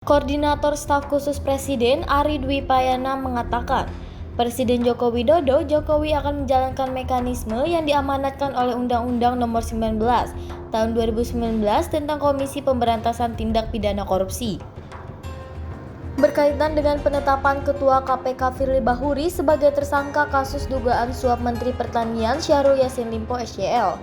Koordinator Staf Khusus Presiden Ari Dwi Payana mengatakan, Presiden Joko Widodo Jokowi akan menjalankan mekanisme yang diamanatkan oleh Undang-Undang Nomor 19 Tahun 2019 tentang Komisi Pemberantasan Tindak Pidana Korupsi. Berkaitan dengan penetapan Ketua KPK Firly Bahuri sebagai tersangka kasus dugaan suap Menteri Pertanian Syahrul Yassin Limpo SYL.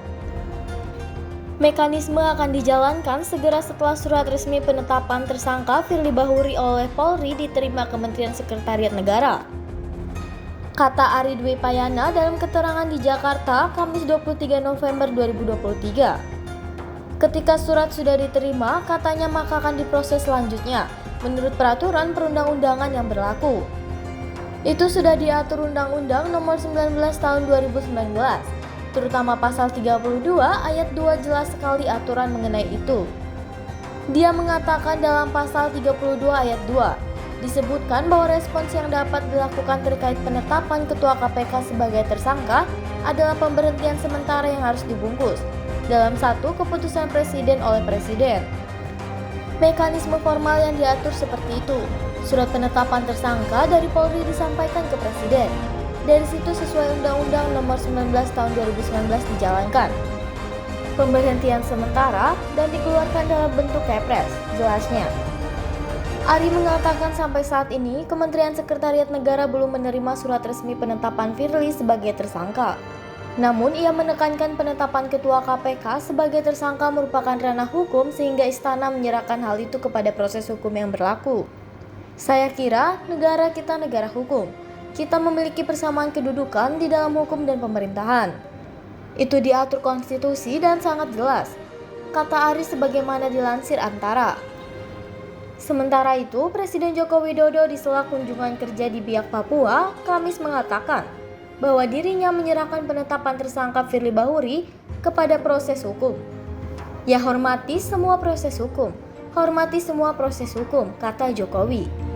Mekanisme akan dijalankan segera setelah surat resmi penetapan tersangka Firly Bahuri oleh Polri diterima Kementerian Sekretariat Negara. Kata Ari Dwi Payana dalam keterangan di Jakarta, Kamis 23 November 2023. Ketika surat sudah diterima, katanya maka akan diproses selanjutnya, menurut peraturan perundang-undangan yang berlaku. Itu sudah diatur Undang-Undang Nomor 19 Tahun 2019. Terutama pasal 32 ayat 2 jelas sekali aturan mengenai itu. Dia mengatakan dalam pasal 32 ayat 2 disebutkan bahwa respons yang dapat dilakukan terkait penetapan Ketua KPK sebagai tersangka adalah pemberhentian sementara yang harus dibungkus dalam satu keputusan Presiden oleh Presiden. Mekanisme formal yang diatur seperti itu. Surat penetapan tersangka dari Polri disampaikan ke Presiden. Dari situ sesuai Undang-Undang Nomor 19 Tahun 2019 dijalankan. Pemberhentian sementara dan dikeluarkan dalam bentuk Kepres, jelasnya. Ari mengatakan sampai saat ini Kementerian Sekretariat Negara belum menerima surat resmi penetapan Firly sebagai tersangka. Namun ia menekankan penetapan Ketua KPK sebagai tersangka merupakan ranah hukum sehingga istana menyerahkan hal itu kepada proses hukum yang berlaku. Saya kira negara kita negara hukum. Kita memiliki persamaan kedudukan di dalam hukum dan pemerintahan. Itu diatur konstitusi dan sangat jelas, kata Ari sebagaimana dilansir Antara. Sementara itu, Presiden Joko Widodo di sela kunjungan kerja di Biak Papua, Kamis mengatakan bahwa dirinya menyerahkan penetapan tersangka Firly Bahuri kepada proses hukum. Ya hormati semua proses hukum, hormati semua proses hukum, kata Jokowi.